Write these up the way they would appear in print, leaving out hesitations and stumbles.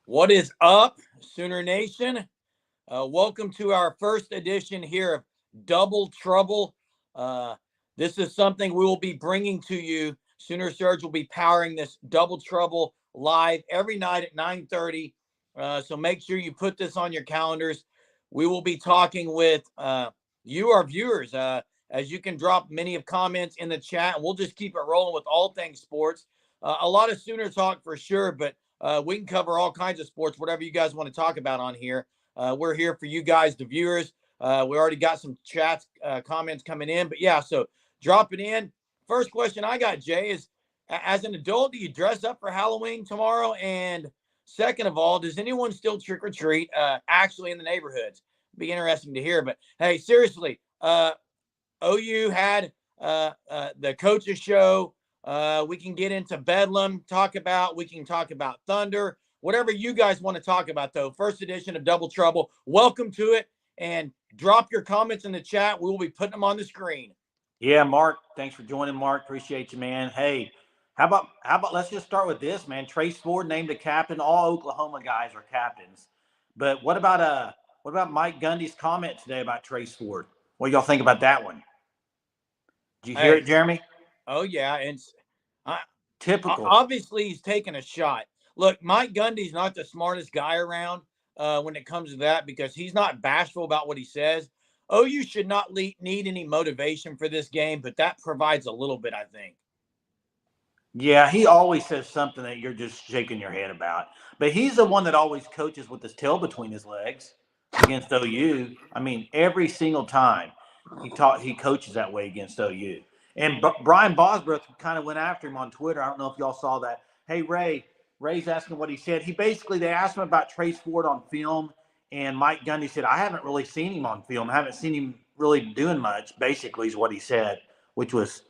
What is up, Sooner Nation? Welcome to our first edition here of Double Trouble. Uh, this is something we will be bringing to you. Sooner Surge will be powering this Double Trouble live every night at 9:30. So make sure you put this on your calendars. We will be talking with you, our viewers. As you can drop many of comments in the chat, and we'll just keep it rolling with all things sports. A lot of Sooner talk for sure, but we can cover all kinds of sports, whatever you guys want to talk about on here. We're here for you guys, the viewers. We already got some chats, comments coming in, but yeah, so drop it in. First question I got, Jay, is as an adult, do you dress up for Halloween tomorrow? And second of all, does anyone still trick or treat actually in the neighborhoods? Be interesting to hear. But hey, seriously, OU had the coaches show. We can get into Bedlam, we can talk about Thunder, whatever you guys want to talk about, though. First edition of Double Trouble. Welcome to it. And drop your comments in the chat. We will be putting them on the screen. Yeah, Mark, thanks for joining, Mark. Appreciate you, man. Hey, how about let's just start with this, man. Trace Ford named a captain. All Oklahoma guys are captains. But what about Mike Gundy's comment today about Trace Ford? What do y'all think about that one? Did you hear it, Jeremy? Oh, yeah. And typical. Obviously, he's taking a shot. Look, Mike Gundy's not the smartest guy around when it comes to that because he's not bashful about what he says. OU should not need any motivation for this game, but that provides a little bit, I think. Yeah, he always says something that you're just shaking your head about. But he's the one that always coaches with his tail between his legs against OU. I mean, every single time he coaches that way against OU. And Brian Bosworth kind of went after him on Twitter. I don't know if y'all saw that. Hey, Ray's asking what he said. They asked him about Trace Ford on film, and Mike Gundy said, I haven't really seen him on film. I haven't seen him really doing much, basically, is what he said, which was,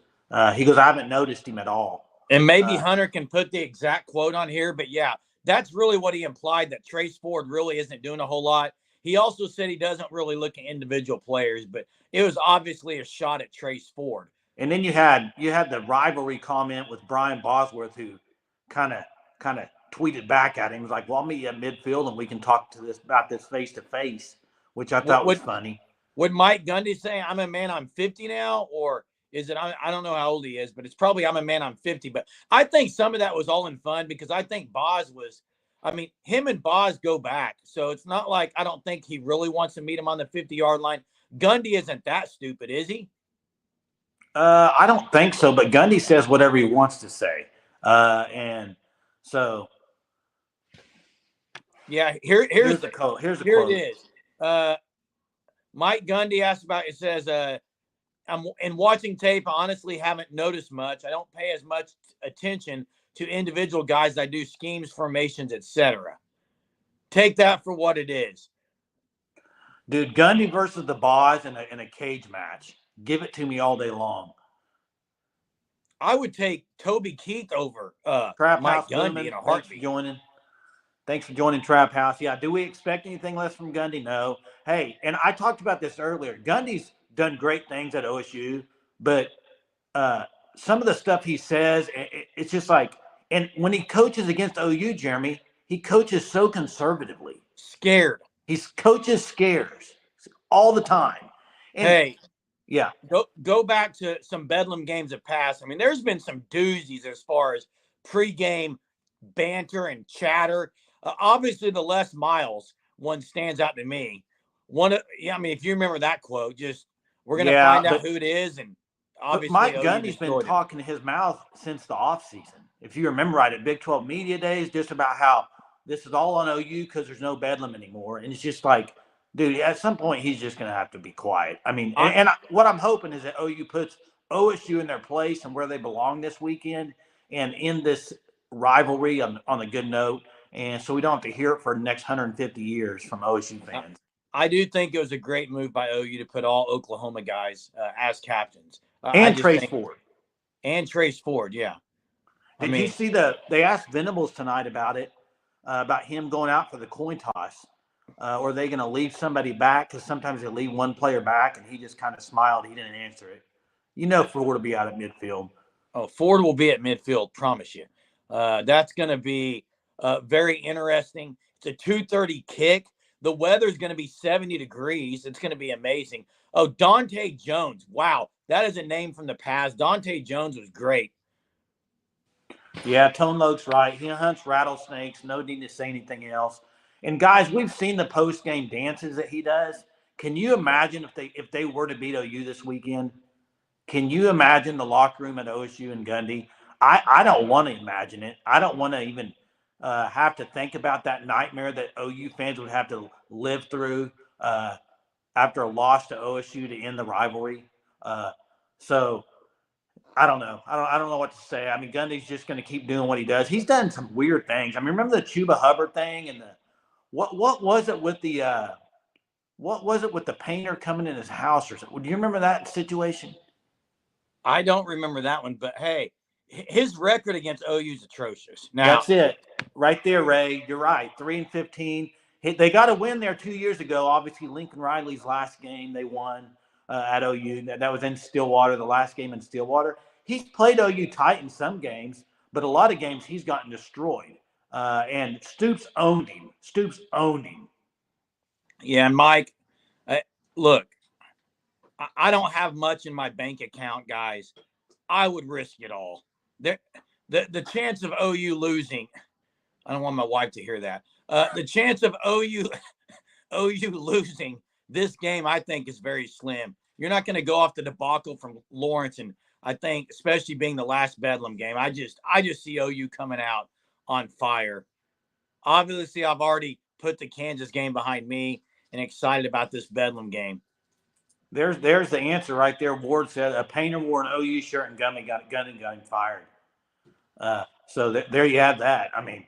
he goes, I haven't noticed him at all. And maybe Hunter can put the exact quote on here, but yeah, that's really what he implied, that Trace Ford really isn't doing a whole lot. He also said he doesn't really look at individual players, but it was obviously a shot at Trace Ford. And then you had the rivalry comment with Brian Bosworth, who kind of tweeted back at him. He was like, well, I'll meet you at midfield and we can talk about this face to face, which I thought was funny. Would Mike Gundy say, I'm a man, I'm 50 now? Or is it, I don't know how old he is, but it's probably, I'm a man, I'm 50. But I think some of that was all in fun because I think him and Boz go back. So it's not like, I don't think he really wants to meet him on the 50-yard line. Gundy isn't that stupid, is he? I don't think so, but Gundy says whatever he wants to say. And so. Yeah, here's the quote. Here quote. It is. Mike Gundy asked about, it says, I'm in watching tape, I honestly haven't noticed much. I don't pay as much attention to individual guys as I do schemes, formations, etc. Take that for what it is. Dude, Gundy versus the Boz in a cage match. Give it to me all day long. I would take Toby Keith over Trap Mike House Gundy in a heartbeat. Thanks for joining Trap House. Yeah, do we expect anything less from Gundy? No. Hey, and I talked about this earlier. Gundy's done great things at OSU, but some of the stuff he says, it's just like, and when he coaches against OU, Jeremy, he coaches so conservatively. Scared. He coaches scares all the time. And yeah. Go back to some Bedlam games that passed. I mean, there's been some doozies as far as pregame banter and chatter. Obviously, the Les Miles one stands out to me. If you remember that quote, we're going to find out who it is. And obviously, Mike Gundy's been talking his mouth since the offseason. If you remember right, at Big 12 Media Days, just about how this is all on OU because there's no Bedlam anymore. And it's just like, dude, at some point, he's just going to have to be quiet. I mean, what I'm hoping is that OU puts OSU in their place and where they belong this weekend and in this rivalry on a good note. And so we don't have to hear it for the next 150 years from OSU fans. I do think it was a great move by OU to put all Oklahoma guys as captains. And Trace Ford. And Trace Ford, yeah. Did you see they asked Venables tonight about it, about him going out for the coin toss. Or are they going to leave somebody back? Because sometimes they leave one player back, and he just kind of smiled. He didn't answer it. Ford will be out at midfield. Oh, Ford will be at midfield, promise you. That's going to be very interesting. It's a 2:30 kick. The weather's going to be 70 degrees. It's going to be amazing. Oh, Dante Jones. Wow. That is a name from the past. Dante Jones was great. Yeah, Tone Loke's right. He hunts rattlesnakes. No need to say anything else. And guys, we've seen the post game dances that he does. Can you imagine if they were to beat OU this weekend? Can you imagine the locker room at OSU and Gundy? I don't want to imagine it. I don't want to even have to think about that nightmare that OU fans would have to live through after a loss to OSU to end the rivalry. So I don't know. I don't know what to say. I mean, Gundy's just going to keep doing what he does. He's done some weird things. I mean, remember the Chuba Hubbard thing and the what was it with the painter coming in his house or something? Do you remember that situation? I don't remember that one, but hey, his record against OU is atrocious. Now That's it, right there, Ray. You're right. 3-15. They got a win there 2 years ago. Obviously, Lincoln Riley's last game they won at OU. That was in Stillwater. The last game in Stillwater. He's played OU tight in some games, but a lot of games he's gotten destroyed. And Stoops owned him. Yeah, and Mike, look, I don't have much in my bank account, guys. I would risk it all. The chance of OU losing, I don't want my wife to hear that. The chance of OU losing this game, I think, is very slim. You're not going to go off the debacle from Lawrence, and I think, especially being the last Bedlam game, I just see OU coming out on fire. Obviously, I've already put the Kansas game behind me and excited about this Bedlam game. There's the answer right there. Ward said a painter wore an OU shirt and Gundy got him fired. So there you have that. I mean,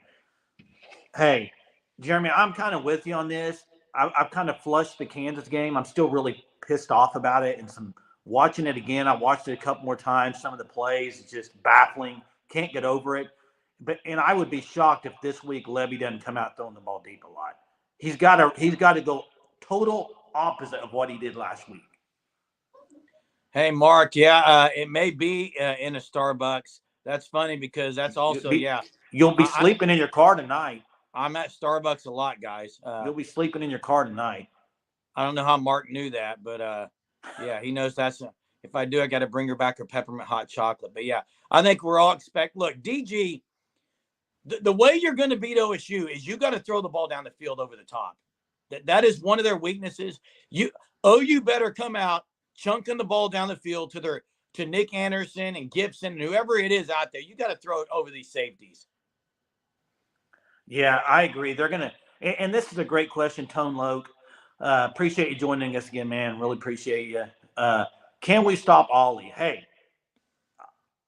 hey, Jeremy, I'm kind of with you on this. I've kind of flushed the Kansas game. I'm still really pissed off about it. And watching it again, I watched it a couple more times. Some of the plays, it's just baffling. Can't get over it. And I would be shocked if this week Levy doesn't come out throwing the ball deep a lot. He's got to go total opposite of what he did last week. Hey, Mark, yeah, it may be in a Starbucks. That's funny because that's also, You'll be sleeping in your car tonight. I'm at Starbucks a lot, guys. You'll be sleeping in your car tonight. I don't know how Mark knew that, but yeah, he knows that's if I do, I got to bring her back her peppermint hot chocolate. But yeah, I think we're all look, DG, the way you're going to beat OSU is you got to throw the ball down the field over the top. That is one of their weaknesses. OU better come out chunking the ball down the field to Nick Anderson and Gibson and whoever it is out there. You got to throw it over these safeties. Yeah, I agree. They're going to – and this is a great question, Tone Loke. Appreciate you joining us again, man. Really appreciate you. Can we stop Ollie? Hey,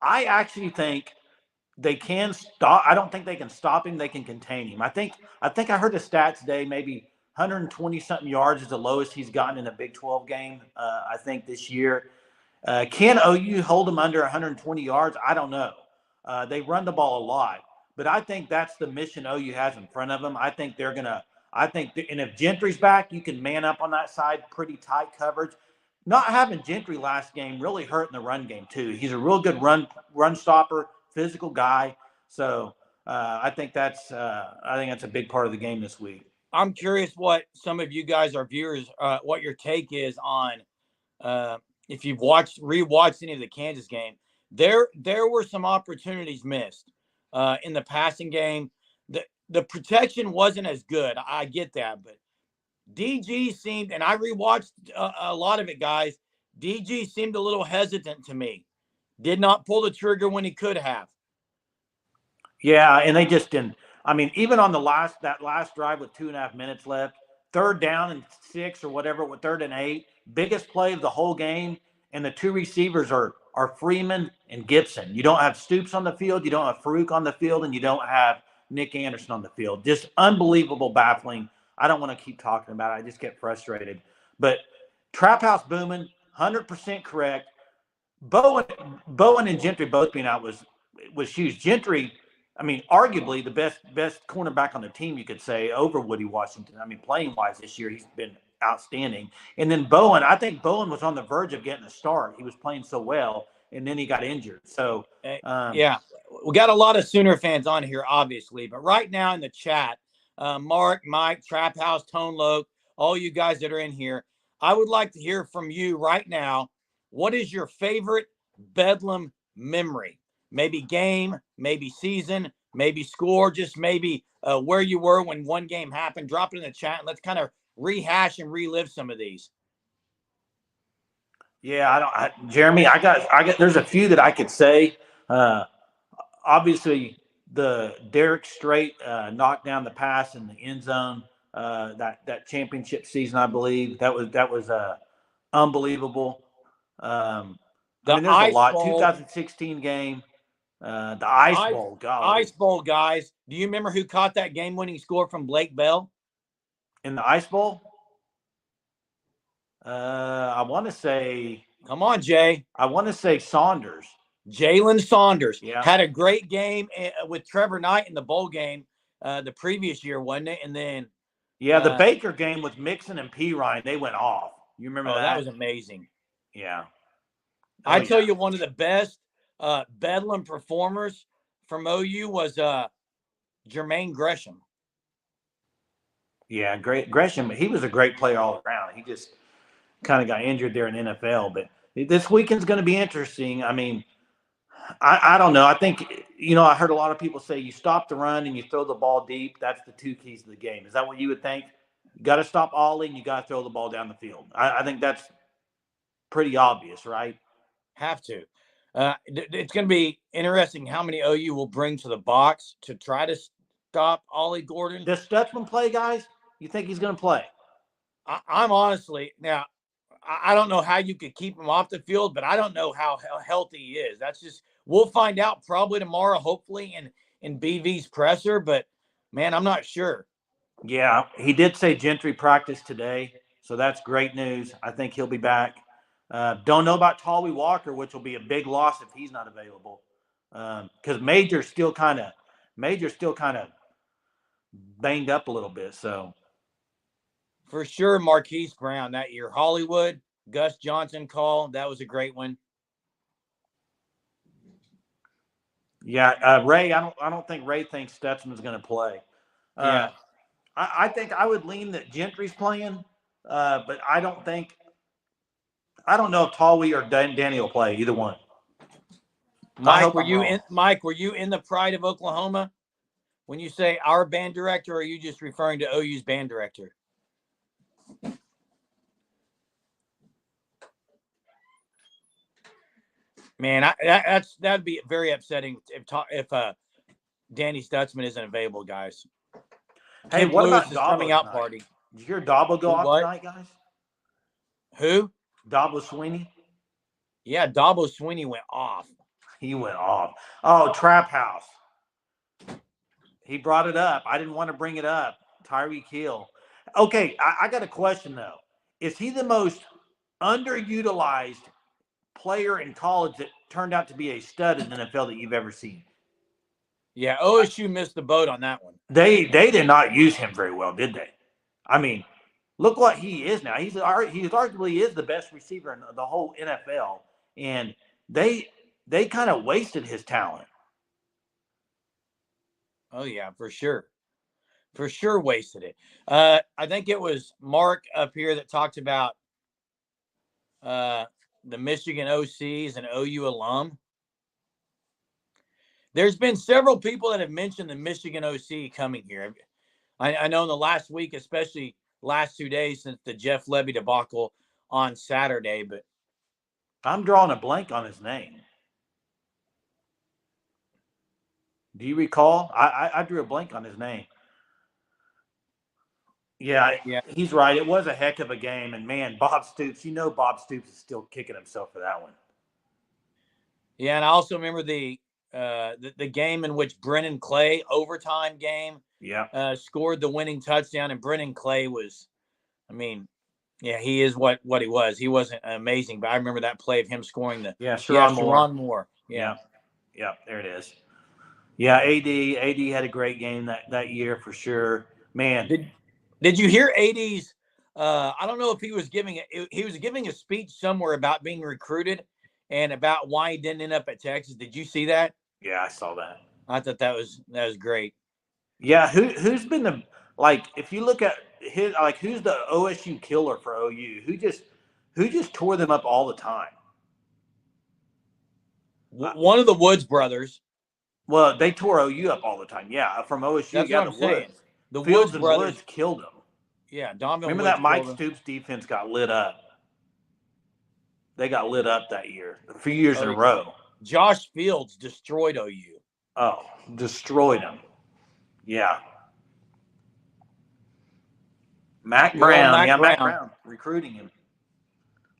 I actually think they can stop. I don't think they can stop him. They can contain him. I think I heard the stats today, maybe 120-something yards is the lowest he's gotten in a Big 12 game, I think, this year. Can OU hold him under 120 yards? I don't know. They run the ball a lot. But I think that's the mission OU has in front of them. I think they're going to – and if Gentry's back, you can man up on that side, pretty tight coverage. Not having Gentry last game really hurt in the run game too. He's a real good run stopper, physical guy. So I think that's a big part of the game this week. I'm curious what some of you guys, our viewers, what your take is on if you've rewatched any of the Kansas game. There were some opportunities missed in the passing game. The protection wasn't as good. I get that, but DG seemed, and I rewatched a lot of it, guys. DG seemed a little hesitant to me. Did not pull the trigger when he could have. Yeah, and they just didn't. I mean, even on that last drive with 2.5 minutes left, 3rd down and 6 or whatever, with 3rd and 8, biggest play of the whole game, and the two receivers are Freeman and Gibson. You don't have Stoops on the field, you don't have Farouk on the field, and you don't have Nick Anderson on the field. Just unbelievable, baffling. I don't want to keep talking about it. I just get frustrated. But Trap House booming, 100% correct. Bowen and Gentry both being out was huge. Gentry, I mean, arguably the best cornerback on the team, you could say, over Woody Washington. I mean, playing-wise this year, he's been outstanding. And then Bowen, I think Bowen was on the verge of getting a start. He was playing so well, and then he got injured. So, yeah, we got a lot of Sooner fans on here, obviously. But right now in the chat, Mark, Mike, Trap House, Tone Loc, all you guys that are in here, I would like to hear from you right now. What is your favorite Bedlam memory? Maybe game, maybe season, maybe score, just maybe where you were when one game happened. Drop it in the chat and let's kind of rehash and relive some of these. Yeah, Jeremy, I got, there's a few that I could say. Obviously, the Derek Strait knocked down the pass in the end zone, that championship season, I believe that was unbelievable. I mean, there's a Ice lot. Bowl, 2016 game, the Ice Bowl, golly. Ice Bowl, guys. Do you remember who caught that game-winning score from Blake Bell? In the Ice Bowl? I want to say. Come on, Jay. I want to say Saunders. Jalen Saunders Yeah. had a great game with Trevor Knight in the bowl game the previous year, wasn't it? And then the Baker game with Mixon and P. Ryan, they went off. You remember that? That was amazing. Yeah. I tell you, one of the best Bedlam performers from OU was Jermaine Gresham. Yeah, great Gresham. He was a great player all around. He just kind of got injured there in NFL. But this weekend's going to be interesting. I mean, I don't know. I think, I heard a lot of people say you stop the run and you throw the ball deep. That's the two keys to the game. Is that what you would think? You got to stop Ollie and you got to throw the ball down the field. I think that's pretty obvious, right? Have to. It's going to be interesting how many OU will bring to the box to try to stop Ollie Gordon. Does Stutzman play, guys? You think he's going to play? I'm honestly, now, I don't know how you could keep him off the field, but I don't know how healthy he is. That's just, we'll find out probably tomorrow, hopefully, in BV's presser. But, man, I'm not sure. Yeah, he did say Gentry practiced today, so that's great news. I think he'll be back. Don't know about Tawee Walker, which will be a big loss if he's not available, because Major's still kind of banged up a little bit. So for sure, Marquise Brown that year. Hollywood, Gus Johnson call, that was a great one. Yeah, Ray. I don't think Ray thinks Stutzman's going to play. Yeah, I think I would lean that Gentry's playing, but I don't know if Tawee or Danny will play, either one. Mike, were you in the Pride of Oklahoma when you say our band director, or are you just referring to OU's band director? Man, that'd be very upsetting if Danny Stutzman isn't available, guys. Hey, Kim what Lewis about is Dabo coming out tonight? party? Did you hear Dabo go off What? tonight, guys? Who? Dabo Sweeney. Yeah, Dabo Sweeney went off. He went off. Oh, Trap House. He brought it up. I didn't want to bring it up. Tyreek Hill. Okay, I got a question, though. Is he the most underutilized player in college that turned out to be a stud in the NFL that you've ever seen? Yeah, OSU missed the boat on that one. They did not use him very well, did they? I mean, look what he is now. He arguably is the best receiver in the whole NFL, and they kind of wasted his talent. Oh yeah, for sure wasted it. I think it was Mark up here that talked about the Michigan OCs and OU alum. There's been several people that have mentioned the Michigan OC coming here. I know in the last week, especially last 2 days since the Jeff Lebby debacle on Saturday, but I'm drawing a blank on his name. Do you recall? I drew a blank on his name. Yeah, he's right. It was a heck of a game. And, man, Bob Stoops, Bob Stoops is still kicking himself for that one. Yeah, and I also remember the game in which Brennan Clay, overtime game, scored the winning touchdown. And Brennan Clay was, he is what he was. He wasn't amazing, but I remember that play of him scoring Sherrone Moore. Yeah, there it is. Yeah, AD had a great game that year for sure. Man, did you hear AD's? I don't know if he was giving a speech somewhere about being recruited and about why he didn't end up at Texas. Did you see that? Yeah, I saw that. I thought that was great. Yeah, who's been Like if you look at his, like who's the OSU killer for OU? Who just tore them up all the time? One of the Woods brothers. Well, they tore OU up all the time. Yeah, from OSU. That's Yeah, what I'm the saying. Woods. The Fields Woods and brothers. Woods killed them. Yeah, Donovan Remember Woods that Mike killed them. Stoops defense got lit up. They got lit up that year, a few years in a row. Josh Fields destroyed OU. Oh, destroyed them. Yeah. Matt Brown. Matt Brown recruiting him.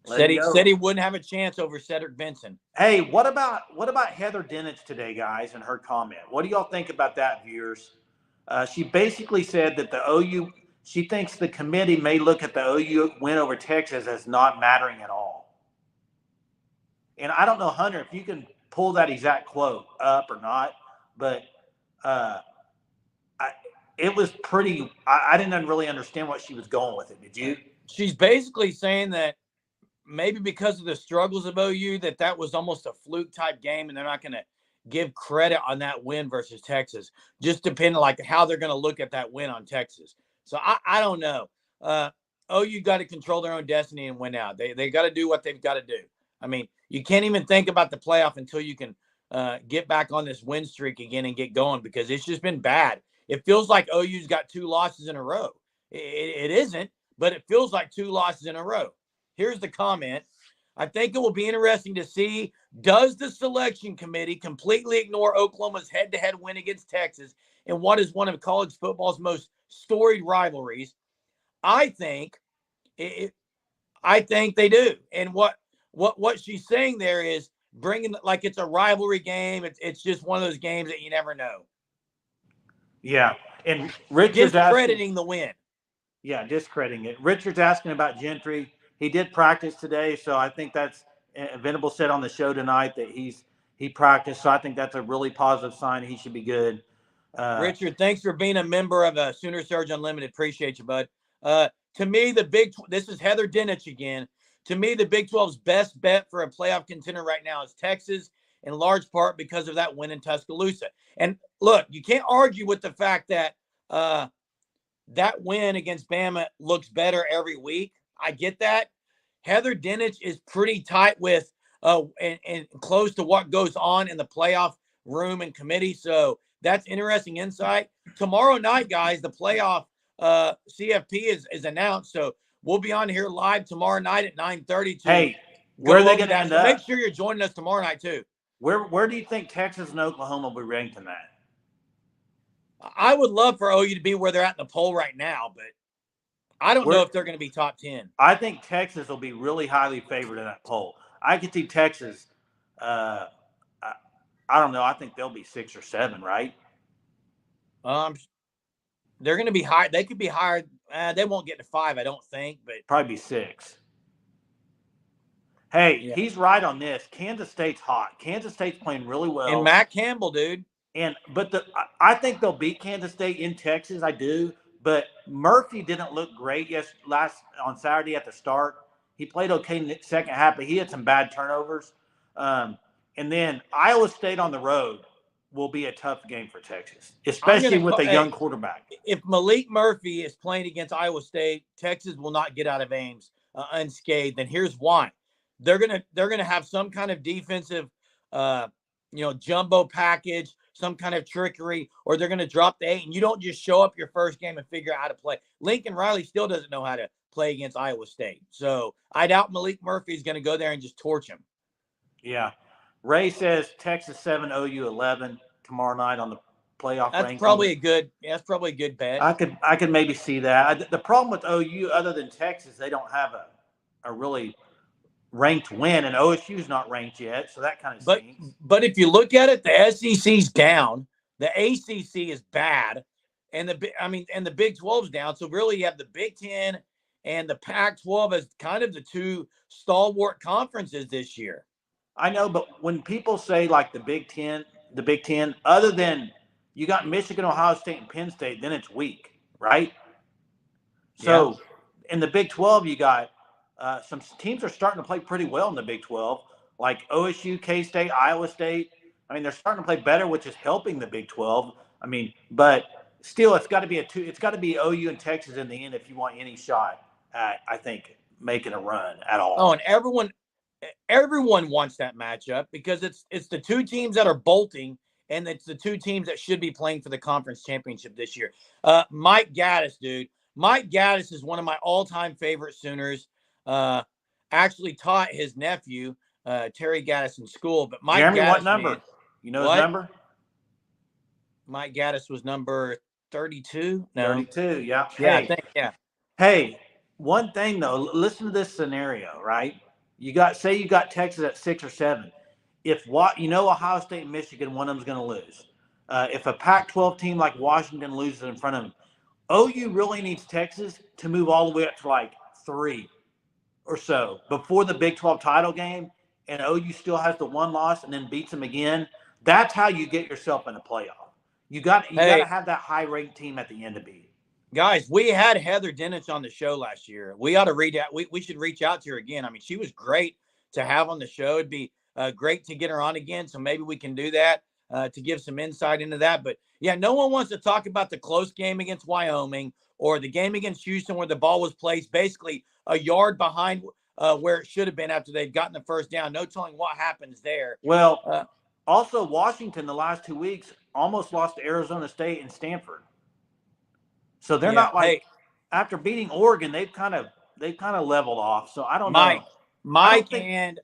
Said he wouldn't have a chance over Cedric Benson. Hey, what about Heather Dinich today, guys, and her comment? What do y'all think about that, viewers? She basically said that the OU, she thinks the committee may look at the OU win over Texas as not mattering at all. And I don't know, Hunter, if you can pull that exact quote up or not, but it was pretty. I didn't really understand what she was going with it. Did you? She's basically saying that maybe because of the struggles of OU, that was almost a fluke type game, and they're not going to give credit on that win versus Texas, just depending like how they're going to look at that win on Texas. So I don't know. OU got to control their own destiny and win out. They got to do what they've got to do. I mean, you can't even think about the playoff until you can get back on this win streak again and get going, because it's just been bad. It feels like OU's got 2 losses in a row. It isn't, but it feels like 2 losses in a row. Here's the comment. I think it will be interesting to see, does the selection committee completely ignore Oklahoma's head-to-head win against Texas in what is one of college football's most storied rivalries? I think they do. And what she's saying there is bringing, like, it's a rivalry game. It's just one of those games that you never know. Yeah, and Richard's discrediting the win. Yeah, discrediting it. Richard's asking about Gentry. He did practice today, so I think that's Venable said on the show tonight that he practiced. So I think that's a really positive sign. He should be good. Richard, thanks for being a member of Sooner Surge Unlimited. Appreciate you, bud. To me, this is Heather Dinich again. To me, the Big 12's best bet for a playoff contender right now is Texas, in large part because of that win in Tuscaloosa. And look, you can't argue with the fact that that win against Bama looks better every week. I get that. Heather Dinich is pretty tight with and close to what goes on in the playoff room and committee. So that's interesting insight. Tomorrow night, guys, the playoff CFP is announced. So we'll be on here live tomorrow night at 9:30. Hey, where are they going to end up? Make sure you're joining us tomorrow night too. Where do you think Texas and Oklahoma will be ranked in that? I would love for OU to be where they're at in the poll right now, but I don't know if they're going to be top 10. I think Texas will be really highly favored in that poll. I could see Texas. I don't know. I think they'll be 6 or 7, right? They're going to be high. They could be higher. They won't get to 5, I don't think, but probably be 6. Hey, yeah. He's right on this. Kansas State's hot. Kansas State's playing really well. And Matt Campbell, dude. But I think they'll beat Kansas State in Texas. I do. But Murphy didn't look great on Saturday at the start. He played okay in the second half, but he had some bad turnovers. And then Iowa State on the road will be a tough game for Texas, especially with a young quarterback. If Malik Murphy is playing against Iowa State, Texas will not get out of Ames unscathed. And here's why: they're gonna have some kind of defensive, jumbo package, some kind of trickery, or they're going to drop the 8, and you don't just show up your first game and figure out how to play. Lincoln Riley still doesn't know how to play against Iowa State. So I doubt Malik Murphy is going to go there and just torch him. Yeah. Ray says Texas 7, OU 11 tomorrow night on the playoff ranking. That's probably a good bet. I could maybe see that. The problem with OU, other than Texas, they don't have a really ranked win, and OSU's not ranked yet, so that kind of stinks. But if you look at it, the SEC's down, the ACC is bad, and the Big 12's down. So really, you have the Big 10 and the Pac-12 as kind of the 2 stalwart conferences this year. I know, but when people say like the Big 10, other than you got Michigan, Ohio State, and Penn State, then it's weak, right? So in the Big 12, you got some teams are starting to play pretty well in the Big 12, like OSU, K-State, Iowa State. I mean, they're starting to play better, which is helping the Big 12. I mean, but still, it's got to be it's got to be OU and Texas in the end if you want any shot at, I think, making a run at all. Oh, and everyone wants that matchup because it's the two teams that are bolting, and it's the two teams that should be playing for the conference championship this year. Mike Gaddis, dude. Mike Gaddis is one of my all-time favorite Sooners. Actually taught his nephew, Terry Gaddis, in school. But Mike Jeremy, Gaddis, what number? Man, you know his number? Mike Gaddis was number 32. No, 32. Yeah. Yeah, Hey, I think, yeah. Hey, one thing though, listen to this scenario, right? You got Texas at 6 or 7. If Ohio State and Michigan, one of them's going to lose. If a Pac-12 team like Washington loses in front of them, OU really needs Texas to move all the way up to like 3 or so before the Big 12 title game, and OU still has the one loss and then beats them again. That's how you get yourself in a playoff. You got to have that high-ranked team at the end to beat. Guys, we had Heather Dinich on the show last year. We ought to we should reach out to her again. I mean, she was great to have on the show. It'd be great to get her on again. So maybe we can do that to give some insight into that. But yeah, no one wants to talk about the close game against Wyoming or the game against Houston where the ball was placed basically a yard behind where it should have been after they'd gotten the first down. No telling what happens there. Well, also Washington the last 2 weeks almost lost to Arizona State and Stanford. So they're not like after beating Oregon, they've kind of leveled off. So I don't know. Mike and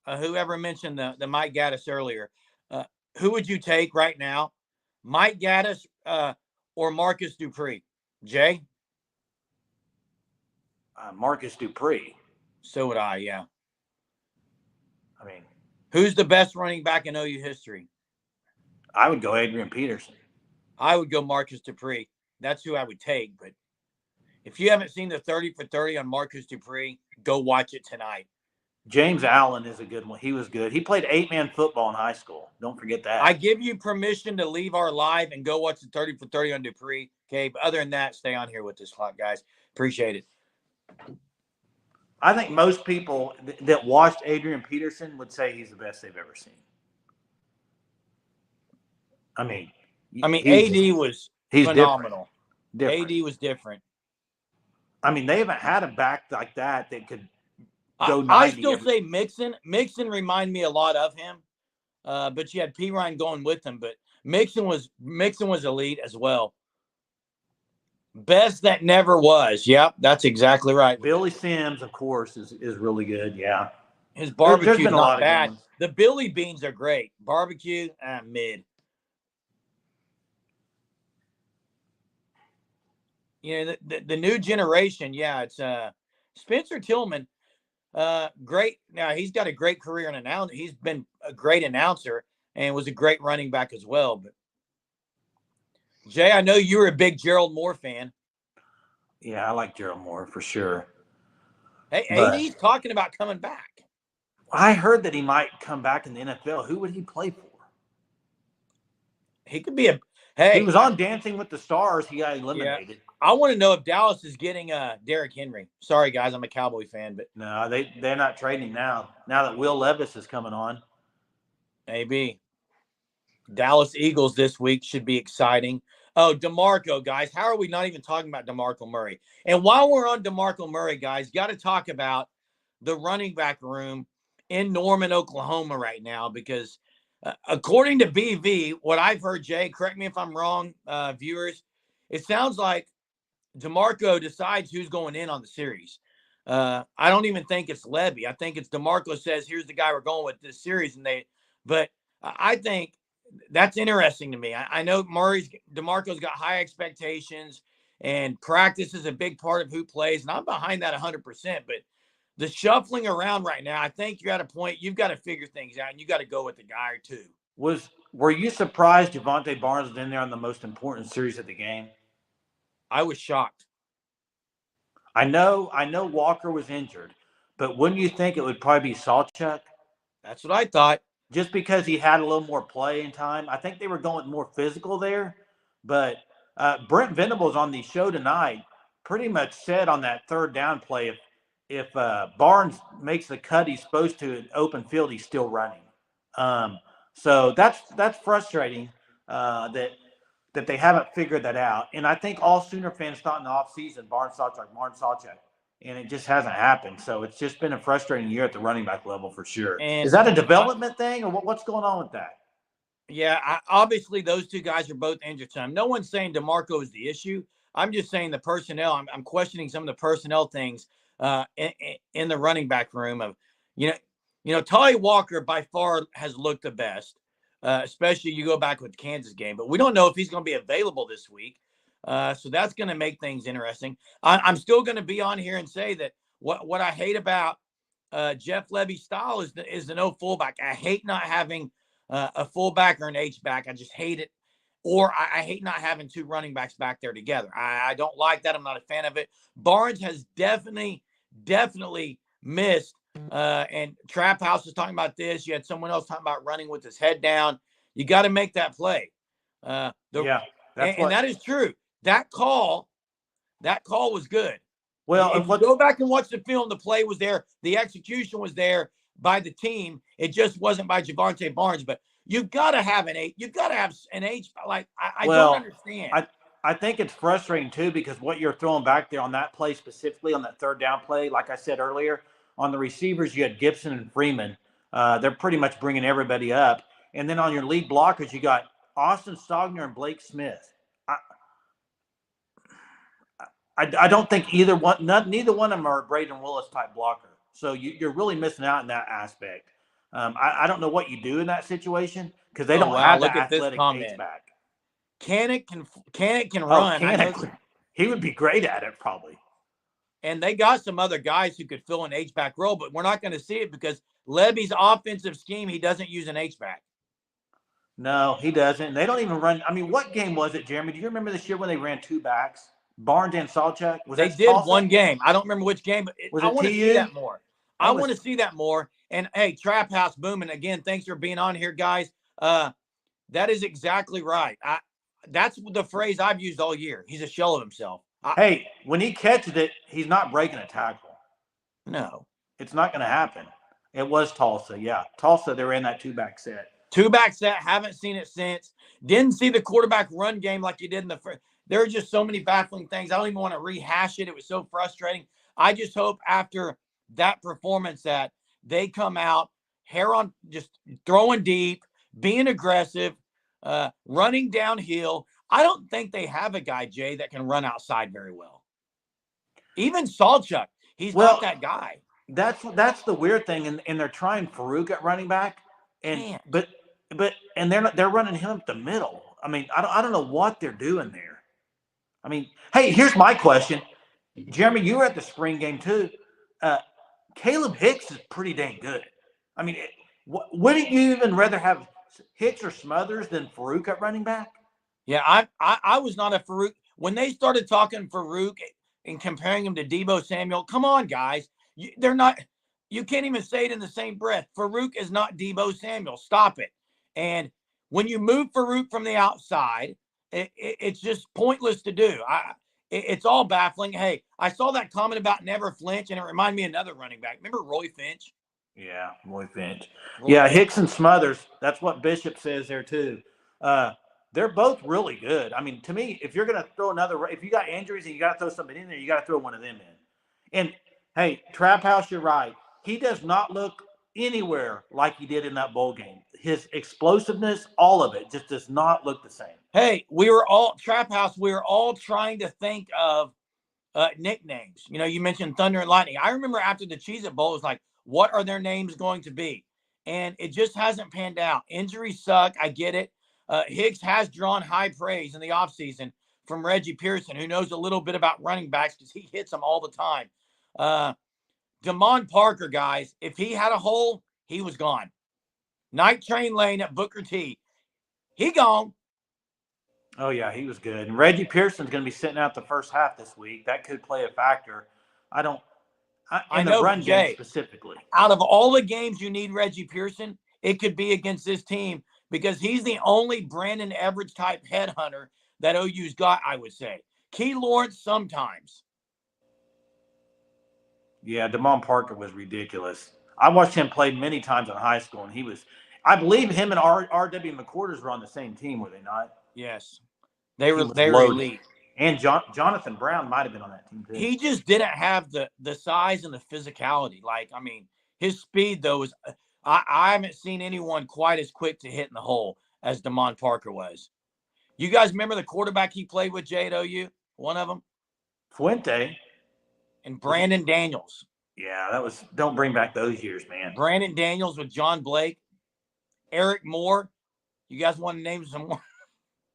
whoever mentioned the Mike Gaddis earlier, who would you take right now? Mike Gaddis or Marcus Dupree? Jay? Marcus Dupree. So would I, yeah. I mean, who's the best running back in OU history? I would go Adrian Peterson. I would go Marcus Dupree. That's who I would take. But if you haven't seen the 30 for 30 on Marcus Dupree, go watch it tonight. James Allen is a good one. He was good. He played 8-man football in high school. Don't forget that. I give you permission to leave our live and go watch the 30 for 30 on Dupree. Okay. But other than that, stay on here with this clock, guys. Appreciate it. I think most people that watched Adrian Peterson would say he's the best they've ever seen. I mean, AD was phenomenal. Different. AD was different. I mean, they haven't had a back like that could go 90. I still say Mixon. Mixon remind me a lot of him, but you had P. Ryan going with him. But Mixon was elite as well. Best that never was. Yep, that's exactly right. Billy Sims, of course, is really good. Yeah, his barbecue's not bad. The Billy Beans are great. Barbecue, mid. The new generation, it's Spencer Tillman, great. Now, he's got a great career in announcing. He's been a great announcer and was a great running back as well. But, Jay, I know you were a big Gerald Moore fan. Yeah, I like Gerald Moore for sure. Hey, AD's talking about coming back. I heard that he might come back in the NFL. Who would he play for? He could be he was on Dancing with the Stars. He got eliminated. Yeah. I want to know if Dallas is getting Derrick Henry. Sorry, guys, I'm a Cowboy fan, but no, they're not trading now. Now that Will Levis is coming on, maybe Dallas Eagles this week should be exciting. Oh, DeMarco, guys, how are we not even talking about DeMarco Murray? And while we're on DeMarco Murray, guys, got to talk about the running back room in Norman, Oklahoma right now, because according to BV, what I've heard, Jay, correct me if I'm wrong, viewers, it sounds like DeMarco decides who's going in on the series. I don't even think it's Levy. I think it's DeMarco says, here's the guy we're going with this series. But I think that's interesting to me. I know DeMarco's got high expectations and practice is a big part of who plays. And I'm behind that 100%, but the shuffling around right now, I think you're at a point you've got to figure things out and you got to go with a guy or two. Were you surprised Javonte Barnes was in there on the most important series of the game? I was shocked. I know Walker was injured, but wouldn't you think it would probably be Sawchuk? That's what I thought. Just because he had a little more play in time. I think they were going more physical there. But Brent Venables on the show tonight pretty much said on that third down play, if Barnes makes the cut he's supposed to in open field, he's still running. So that's frustrating that that they haven't figured that out. And I think all Sooner fans thought in the offseason, Barnes Sawchuk, and it just hasn't happened. So it's just been a frustrating year at the running back level for sure. And is that a development thing, or what's going on with that? Yeah, obviously those two guys are both injured. So no one's saying DeMarco is the issue. I'm just saying the personnel. I'm questioning some of the personnel things in the running back room. Of you know, Tolly Walker by far has looked the best, especially you go back with the Kansas game. But we don't know if he's going to be available this week, so that's going to make things interesting. I'm still going to be on here and say that what I hate about Jeff Levy's style is the no fullback. I hate not having a fullback or an H-back. I just hate it. Or I hate not having two running backs back there together. I don't like that. I'm not a fan of it. Barnes has definitely missed. And Trap House is talking about this. You had someone else talking about running with his head down. You got to make that play. And that is true. That call was good. Well, if you go back and watch the film, the play was there. The execution was there by the team. It just wasn't by Javante Barnes. But you've got to have an H. You've got to have an H. Like I don't understand. I think it's frustrating too, because what you're throwing back there on that play, specifically on that third down play, like I said earlier, on the receivers you had Gibson and Freeman. They're pretty much bringing everybody up, and then on your lead blockers you got Austin Stogner and Blake Smith. I don't think neither one of them are a Braden Willis type blocker. So you're really missing out in that aspect. I don't know what you do in that situation, because they don't have that athletic H-back. Kanak can run. Kanak, he would be great at it probably. And they got some other guys who could fill an H-back role, but we're not going to see it because Levy's offensive scheme, he doesn't use an H-back. No, he doesn't. They don't even run. I mean, what game was it, Jeremy? Do you remember this year when they ran two backs? Barnes and Sawchuk? They did one game. I don't remember which game, but I want to see that more. I want to see that more. And, hey, Trap House booming. Again, thanks for being on here, guys. That is exactly right. That's the phrase I've used all year. He's a shell of himself. Hey, when he catches it, he's not breaking a tackle. No. It's not going to happen. It was Tulsa, yeah. Tulsa, they were in that two-back set. Two-back set. Haven't seen it since. Didn't see the quarterback run game like you did in the first. There are just so many baffling things. I don't even want to rehash it. It was so frustrating. I just hope after that performance that they come out, hair on, just throwing deep, being aggressive, running downhill. I don't think they have a guy, Jay, that can run outside very well. Even Sawchuk, he's not that guy. That's the weird thing, and they're trying Farouk at running back, and but they're running him up the middle. I mean, I don't know what they're doing there. I mean, hey, here's my question, Jeremy. You were at the spring game too. Caleb Hicks is pretty dang good. I mean, wouldn't you even rather have Hicks or Smothers than Farouk at running back? Yeah, I was not a Farouk. When they started talking Farouk and comparing him to Deebo Samuel, come on, guys. They're not – you can't even say it in the same breath. Farouk is not Deebo Samuel. Stop it. And when you move Farouk from the outside, it's just pointless to do. It's all baffling. Hey, I saw that comment about never flinch, and it reminded me of another running back. Remember Roy Finch? Yeah, Roy Finch. Yeah, Hicks and Smothers. That's what Bishop says there too. They're both really good. I mean, to me, if you're going to throw if you got injuries and you got to throw somebody in there, you got to throw one of them in. And, hey, Trap House, you're right. He does not look anywhere like he did in that bowl game. His explosiveness, all of it, just does not look the same. Hey, Trap House, we were all trying to think of nicknames. You know, you mentioned Thunder and Lightning. I remember after the Cheez-It Bowl, it was like, what are their names going to be? And it just hasn't panned out. Injuries suck. I get it. Hicks has drawn high praise in the offseason from Reggie Pearson, who knows a little bit about running backs because he hits them all the time. Damon Parker, guys, if he had a hole, he was gone. Night Train Lane at Booker T. He gone. Oh, yeah, he was good. And Reggie Pearson's going to be sitting out the first half this week. That could play a factor. I know, the run game specifically. Out of all the games you need Reggie Pearson, it could be against this team because he's the only Brandon Everett type headhunter that OU's got, I would say. Key Lawrence sometimes. Yeah, Damon Parker was ridiculous. I watched him play many times in high school, and he was – I believe him and R.W. McQuarters were on the same team, were they not? Yes. They Team were was they were loaded. elite. And Jonathan Brown might have been on that team too. He just didn't have the size and the physicality. Like, I mean, his speed though was I haven't seen anyone quite as quick to hit in the hole as Damon Parker was. You guys remember the quarterback he played with, Jay, at OU? One of them? Fuente. And Brandon Daniels. Yeah, that was. Don't bring back those years, man. Brandon Daniels with John Blake. Eric Moore. You guys want to name some more?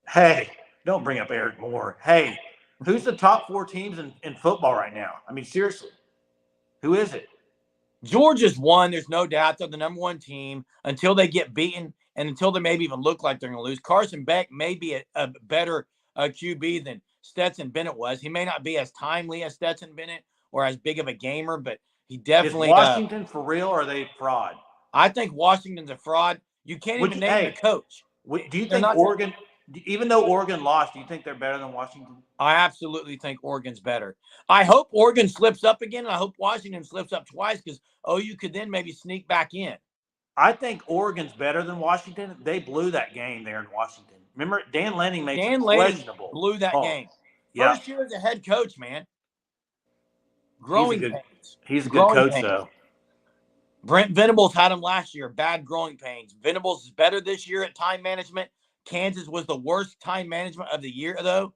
Hey, don't bring up Eric Moore. Hey, who's the top 4 teams in football right now? I mean, seriously, who is it? Georgia's won. There's no doubt they're the number 1 team until they get beaten and until they maybe even look like they're going to lose. Carson Beck may be a better QB than Stetson Bennett was. He may not be as timely as Stetson Bennett or as big of a gamer, but he definitely. Is Washington for real or are they fraud? I think Washington's a fraud. You can't even name the coach. Do you think Oregon, even though Oregon lost, do you think they're better than Washington? I absolutely think Oregon's better. I hope Oregon slips up again, and I hope Washington slips up twice because OU could then maybe sneak back in. I think Oregon's better than Washington. They blew that game there in Washington. Remember, Dan Lanning made some questionable. Blew that game. Yeah. First year as a head coach, man. Growing pains. He's a good coach, though. Brent Venables had him last year. Bad growing pains. Venables is better this year at time management. Kansas was the worst time management of the year, though.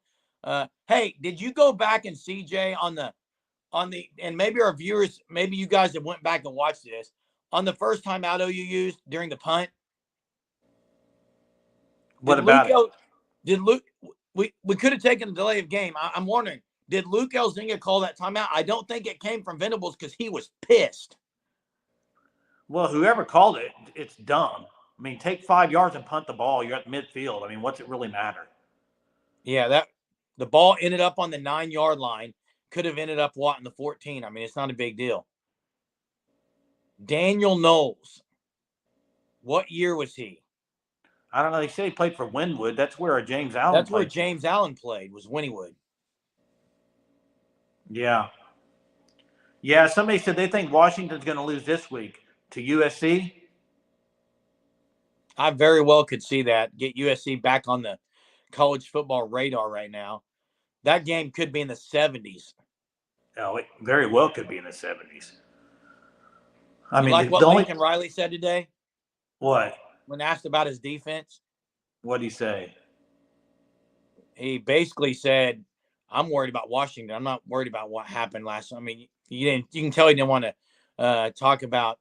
Hey, did you go back and see, Jay, on the and maybe our viewers, maybe you guys that went back and watched this on the first time out OU used during the punt? What about it? Did Luke? We could have taken a delay of game. I'm wondering, did Luke Elzinga call that timeout? I don't think it came from Venables because he was pissed. Well, whoever called it, it's dumb. I mean, take 5 yards and punt the ball. You're at midfield. I mean, what's it really matter? Yeah, the ball ended up on the 9-yard line. Could have ended up in the 14. I mean, it's not a big deal. Daniel Knowles. What year was he? I don't know. They say he played for Wynwood. That's where James Allen That's where James Allen played, was Wynwood. Yeah. Yeah, somebody said they think Washington's going to lose this week to USC. I very well could see that. Get USC back on the college football radar right now. That game could be in the 70s. Oh, it very well could be in the 70s. I mean, like what Lincoln Riley said today? What? When asked about his defense? What did he say? He basically said, I'm worried about Washington. I'm not worried about what happened last time. I mean, you can tell he didn't want to talk about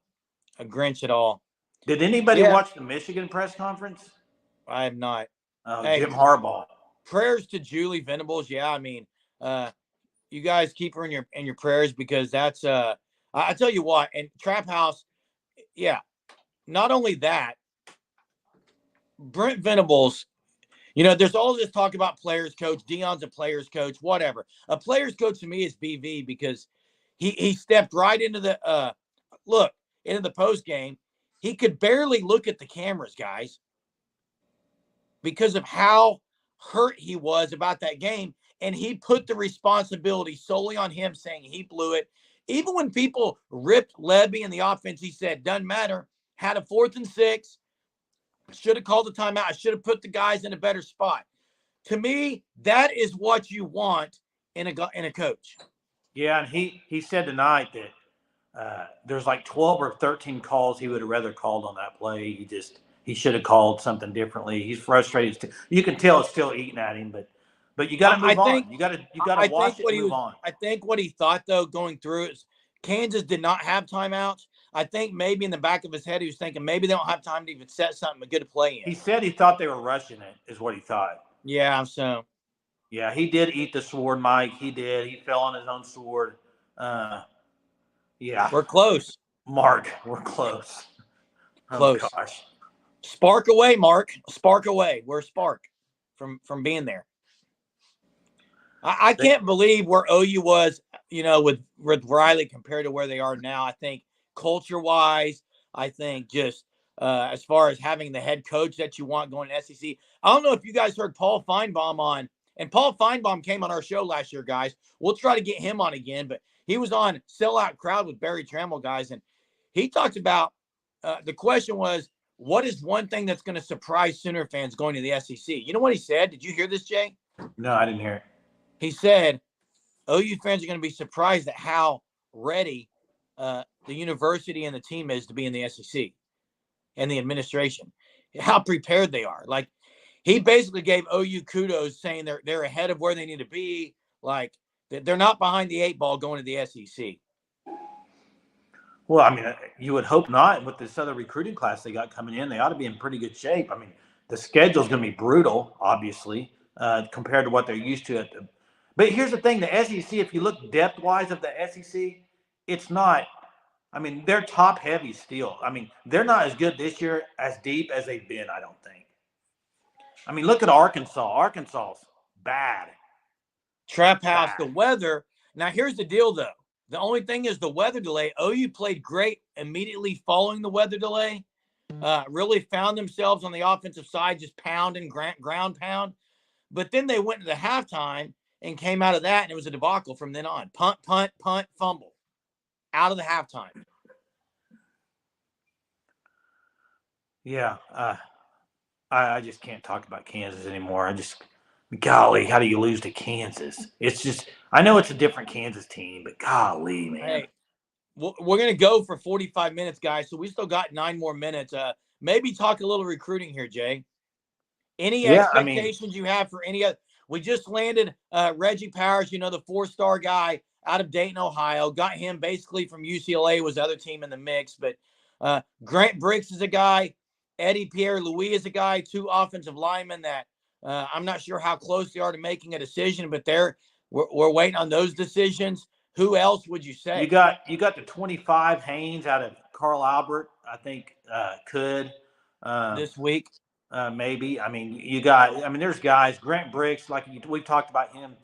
a Grinch at all. Did anybody watch the Michigan press conference? I have not. Oh, hey, Jim Harbaugh. Prayers to Julie Venables. Yeah, I mean, you guys keep her in your prayers because that's I tell you what, and Trap House, yeah. Not only that, Brent Venables, there's all this talk about players coach. Deion's a players coach, whatever. A players coach to me is BV because he stepped right into the into the post game. He could barely look at the cameras, guys, because of how hurt he was about that game. And he put the responsibility solely on him, saying he blew it. Even when people ripped Levy in the offense, he said, doesn't matter. Had a 4th and 6. Should have called the timeout. I should have put the guys in a better spot. To me, that is what you want in a coach. Yeah, and he said tonight that there's like 12 or 13 calls he would have rather called on that play. He should have called something differently. He's frustrated. You can tell it's still eating at him, but you got to move on. You got to watch it and move on. I think what he thought though going through is Kansas did not have timeouts. I think maybe in the back of his head he was thinking maybe they don't have time to even set something good to play in. He said he thought they were rushing it, is what he thought. Yeah, so. Yeah, he did eat the sword, Mike. He did. He fell on his own sword. Yeah. We're close. Mark, we're close. Close. Oh, gosh. Spark away, Mark. Spark away. We're spark from being there. I can't believe where OU was, with Riley compared to where they are now. I think culture-wise, I think just as far as having the head coach that you want going to SEC. I don't know if you guys heard Paul Feinbaum on, and Paul Feinbaum came on our show last year, guys. We'll try to get him on again, but he was on Sellout Crowd with Barry Trammell, guys, and he talked about the question was, what is one thing that's going to surprise Sooner fans going to the SEC? You know what he said? Did you hear this, Jay? No, I didn't hear it. He said OU fans are going to be surprised at how ready the university and the team is to be in the SEC, and the administration, how prepared they are. Like, he basically gave OU kudos, saying they're ahead of where they need to be. Like, they're not behind the 8 ball going to the SEC. Well, I mean, you would hope not. With this other recruiting class they got coming in, they ought to be in pretty good shape. I mean, the schedule's going to be brutal, obviously, compared to what they're used to. But here's the thing: the SEC, if you look depth-wise of the SEC, it's not. I mean, they're top-heavy still. I mean, they're not as good this year, as deep as they've been, I don't think. I mean, look at Arkansas. Arkansas's bad. Trap House, the weather. Now, here's the deal, though. The only thing is the weather delay. OU played great immediately following the weather delay. Really found themselves on the offensive side, just pounding, ground pound. But then they went into the halftime and came out of that, and it was a debacle from then on. Punt, fumble. Out of the halftime. Yeah. I just can't talk about Kansas anymore. Golly, how do you lose to Kansas? It's just, I know it's a different Kansas team, but golly, man. Hey, we're going to go for 45 minutes, guys, so we still got 9 more minutes. Maybe talk a little recruiting here, Jay. Any expectations you have for any other? We just landed Reggie Powers, the 4-star guy out of Dayton, Ohio. Got him basically from UCLA, was the other team in the mix. But Grant Bricks is a guy. Eddie Pierre-Louis is a guy, 2 offensive linemen that I'm not sure how close they are to making a decision, but we're waiting on those decisions. Who else would you say? You got the 25 Haynes out of Carl Albert, I think could this week. Maybe. I mean, there's guys, Grant Bricks, like we've talked about him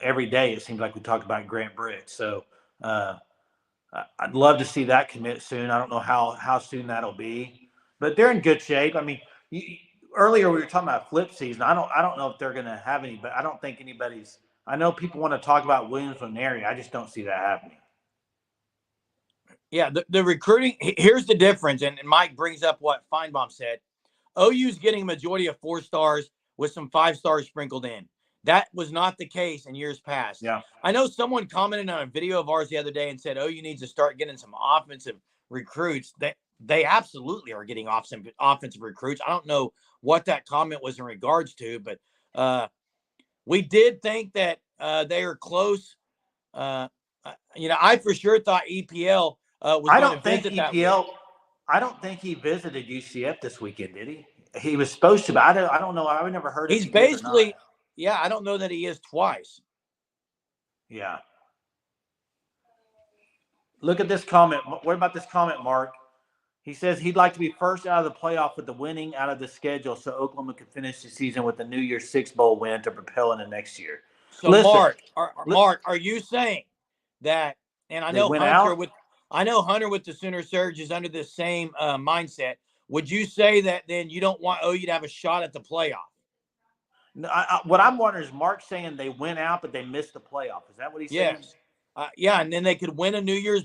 every day it seems like we talk about Grant Bricks. So I'd love to see that commit soon. I don't know how soon that'll be, but they're in good shape. I mean, earlier we were talking about flip season. I don't know if they're going to have any, but I don't think anybody's. I know people want to talk about Williams Nwaneri. I just don't see that happening. Yeah, the recruiting, here's the difference, and Mike brings up what Feinbaum said. OU's getting a majority of 4 stars with some 5 stars sprinkled in. That was not the case in years past. Yeah. I know someone commented on a video of ours the other day and said, OU needs to start getting some offensive recruits. They absolutely are getting offensive recruits. I don't know what that comment was in regards to, but we did think that they are close. I for sure thought EPL was going to visit that week. I don't think he visited UCF this weekend, did he? He was supposed to, but I don't know. I've never heard. He's basically, I don't know that he is twice. Yeah. Look at this comment. What about this comment, Mark? He says he'd like to be first out of the playoff with the winning out of the schedule, so Oklahoma could finish the season with the New Year's Six Bowl win to propel into next year. So, listen, Mark, are you saying that? And I know Hunter with the Sooner Surge is under the same mindset. Would you say that then you don't want OU to have a shot at the playoff? No, what I'm wondering is Mark saying they went out, but they missed the playoff. Is that what he's saying? Yes. And then they could win a New Year's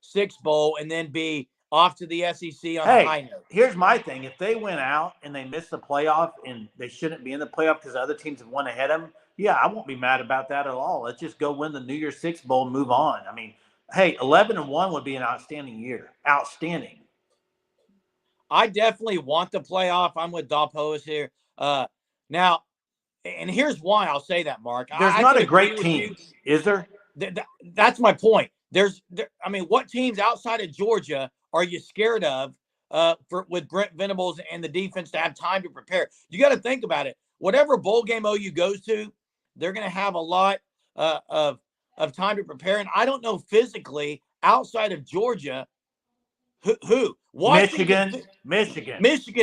Six Bowl, and then be off to the SEC on a high note. Here's my thing. If they went out and they missed the playoff and they shouldn't be in the playoff because other teams have won ahead of them, I won't be mad about that at all. Let's just go win the New Year's Six Bowl and move on. I mean, 11-1 would be an outstanding year. Outstanding. I definitely want the playoff. I'm with Dopp Hoes here. Now, and here's why I'll say that, Mark. There's not a great team, is there? That's my point. What teams outside of Georgia are you scared of with Brent Venables and the defense to have time to prepare? You got to think about it. Whatever bowl game OU goes to, they're going to have a lot of time to prepare. And I don't know physically outside of Georgia who. Michigan,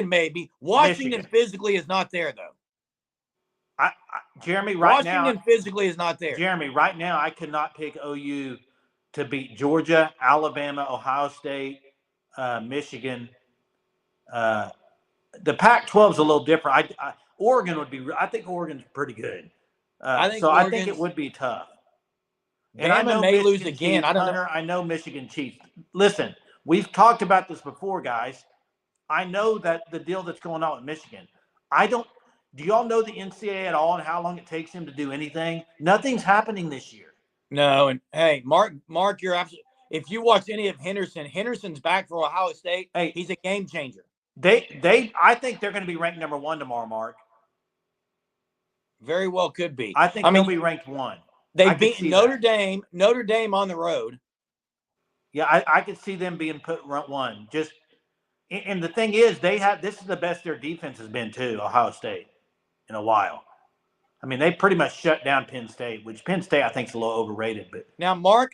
maybe. Washington physically is not there, though. Jeremy, right now. Washington physically is not there. Jeremy, right now, I could not pick OU to beat Georgia, Alabama, Ohio State, Michigan. The Pac-12 is a little different. Oregon would be. I think Oregon's pretty good. I think it would be tough. And I know may lose again. I know Michigan cheats. Listen, we've talked about this before, guys. I know that the deal that's going on with Michigan. Do y'all know the NCAA at all and how long it takes him to do anything? Nothing's happening this year. No, and hey, Mark, you're absolutely. If you watch any of Henderson's back for Ohio State. Hey, he's a game changer. I think they're going to be ranked number 1 tomorrow, Mark. Very well could be. I think they'll be ranked 1. They beat Notre Dame on the road. Yeah, I could see them being put 1. And the thing is, this is the best their defense has been too, Ohio State, in a while. I mean, they pretty much shut down Penn State, which Penn State I think is a little overrated. But now, Mark,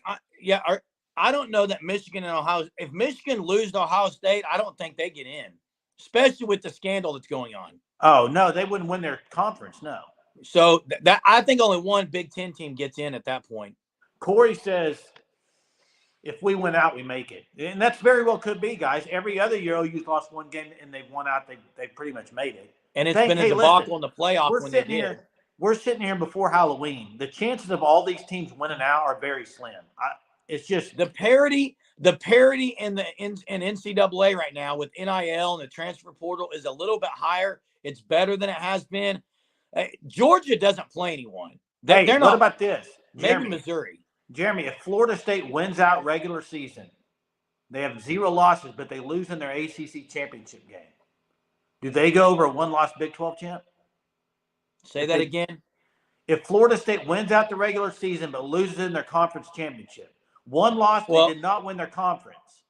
I don't know that Michigan and Ohio. If Michigan lose to Ohio State, I don't think they get in, especially with the scandal that's going on. Oh no, they wouldn't win their conference. No. So that I think only one Big Ten team gets in at that point. Corey says, if we win out, we make it, and that's very well could be, guys. Every other year, OU's lost one game and they've won out. They pretty much made it. And it's been a debacle in the playoff when they did. We're sitting here before Halloween. The chances of all these teams winning out are very slim. It's just the parity in NCAA right now with NIL and the transfer portal is a little bit higher. It's better than it has been. Georgia doesn't play anyone. They're not. What about this? Maybe Missouri. Jeremy, if Florida State wins out regular season, they have 0 losses, but they lose in their ACC championship game. Do they go over a 1-loss Big 12 champ? Say that again. If Florida State wins out the regular season but loses in their conference championship, 1 loss, they did not win their conference.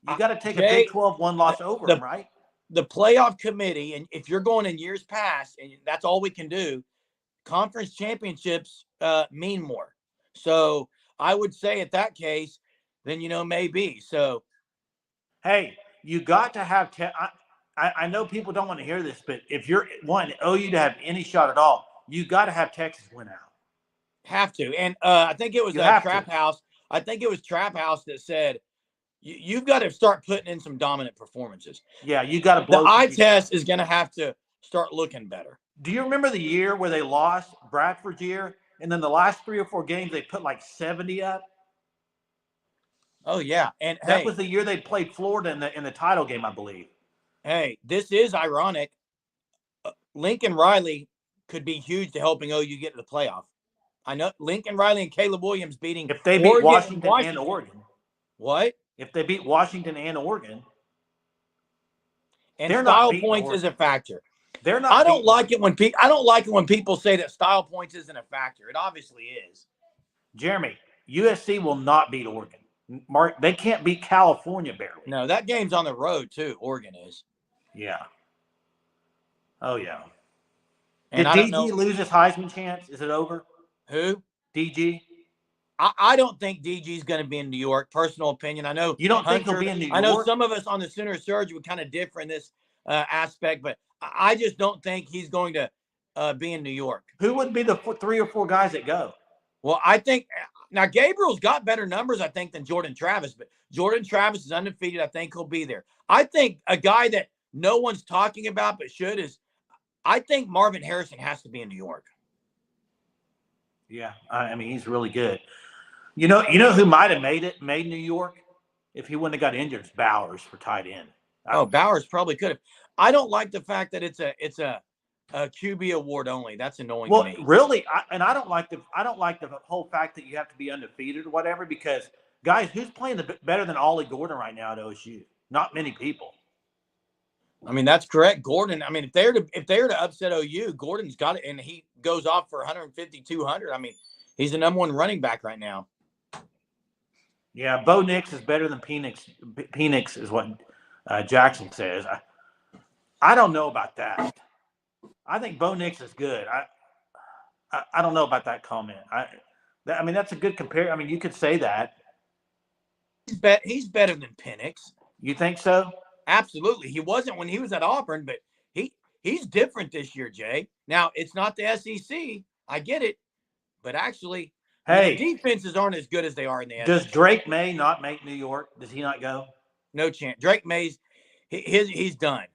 You got to take a Big 12 1-loss over them, right? The playoff committee, and if you're going in years past, and that's all we can do, conference championships mean more. So I would say at that case, then, maybe. So, hey, you got to have I know people don't want to hear this, but if you're wanting OU to have any shot at all, you got to have Texas win out. Have to. And I think it was Trap House. I think it was Trap House that said, you've got to start putting in some dominant performances. Yeah, you got to blow. The eye test is going to have to start looking better. Do you remember the year where they lost, Bradford's year, and then the last 3 or 4 games they put like 70 up? Oh yeah, and that was the year they played Florida in the title game, I believe. Hey, this is ironic. Lincoln Riley could be huge to helping OU get to the playoff. I know Lincoln Riley and Caleb Williams beating. If they beat Washington and Oregon. What? If they beat Washington and Oregon. And style points is a factor. They're not. I don't like it when people say that style points isn't a factor. It obviously is. Jeremy, USC will not beat Oregon. Mark, they can't beat California barely. No, that game's on the road too. Oregon is. Yeah. Oh yeah. And did DG lose his Heisman chance? Is it over? Who? DG. I don't think DG's going to be in New York. Personal opinion. I know you don't think he'll be in New York. I know some of us on the Sooner Surge would kind of differ in this aspect, but I just don't think he's going to be in New York. Who would be the 3 or 4 guys that go? Well, I think now Gabriel's got better numbers, I think, than Jordan Travis, but Jordan Travis is undefeated. I think he'll be there. I think a guy that no one's talking about but should is, I think Marvin Harrison has to be in New York. Yeah, I mean, he's really good. You know who might have made New York if he wouldn't have got injured? It's Bowers for tight end. Bowers probably could have. I don't like the fact that it's a QB award only. That's annoying to me. Well, really, I don't like the whole fact that you have to be undefeated or whatever. Because guys, who's playing better than Ollie Gordon right now at OSU? Not many people. I mean, that's correct. Gordon. I mean, if they were to upset OU, Gordon's got it, and he goes off for 150, 200. I mean, he's the number 1 running back right now. Yeah, Bo Nix is better than Penix. Penix is what Jackson says. I don't know about that. I think Bo Nix is good. I don't know about that comment. I mean, that's a good compare. I mean, you could say that. He's better than Penix. You think so? Absolutely. He wasn't when he was at Auburn, but he's different this year, Jay. Now, it's not the SEC. I get it. But actually, the defenses aren't as good as they are in the SEC. Does Drake May not make New York? Does he not go? No chance. Drake May's he's done.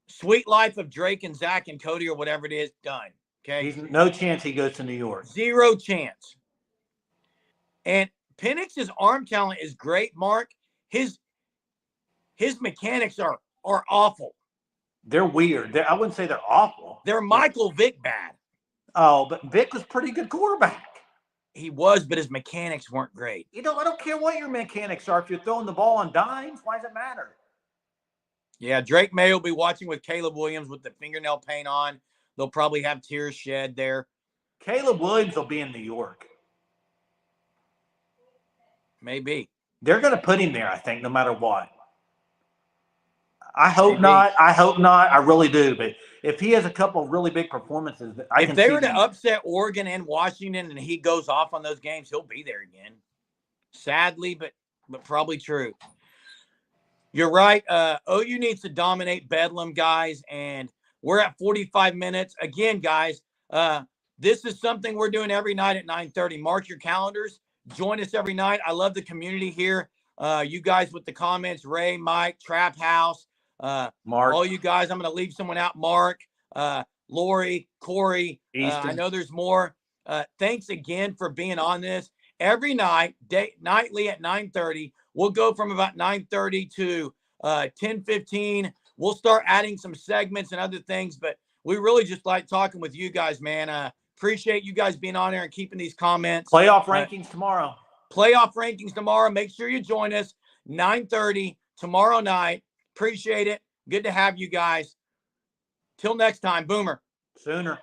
Sweet life of Drake and Zach and Cody or whatever it is, done. Okay. He's no chance he goes to New York. 0 chance. And Penix's arm talent is great, Mark. His mechanics are awful. They're weird. I wouldn't say they're awful. They're Michael Vick bad. Oh, but Vick was pretty good quarterback. He was, but his mechanics weren't great. I don't care what your mechanics are. If you're throwing the ball on dimes, why does it matter? Yeah, Drake May will be watching with Caleb Williams with the fingernail paint on. They'll probably have tears shed there. Caleb Williams will be in New York. Maybe. They're going to put him there, I think, no matter what. I hope not. I hope not. I really do. But if he has a couple of really big performances, if they were to upset Oregon and Washington and he goes off on those games, he'll be there again. Sadly, but probably true. You're right. OU needs to dominate Bedlam, guys, and we're at 45 minutes. Again, guys, this is something we're doing every night at 9:30. Mark your calendars. Join us every night. I love the community here. You guys with the comments, Ray, Mike, Trap House, Mark, all you guys. I'm going to leave someone out. Mark, Lori, Corey. I know there's more. Thanks again for being on this every night, nightly at 9:30. We'll go from about 9:30 to 10:15. We'll start adding some segments and other things, but we really just like talking with you guys, man. Appreciate you guys being on there and keeping these comments. Playoff rankings tomorrow. Playoff rankings tomorrow. Make sure you join us 9:30 tomorrow night. Appreciate it. Good to have you guys. Till next time, Boomer. Sooner.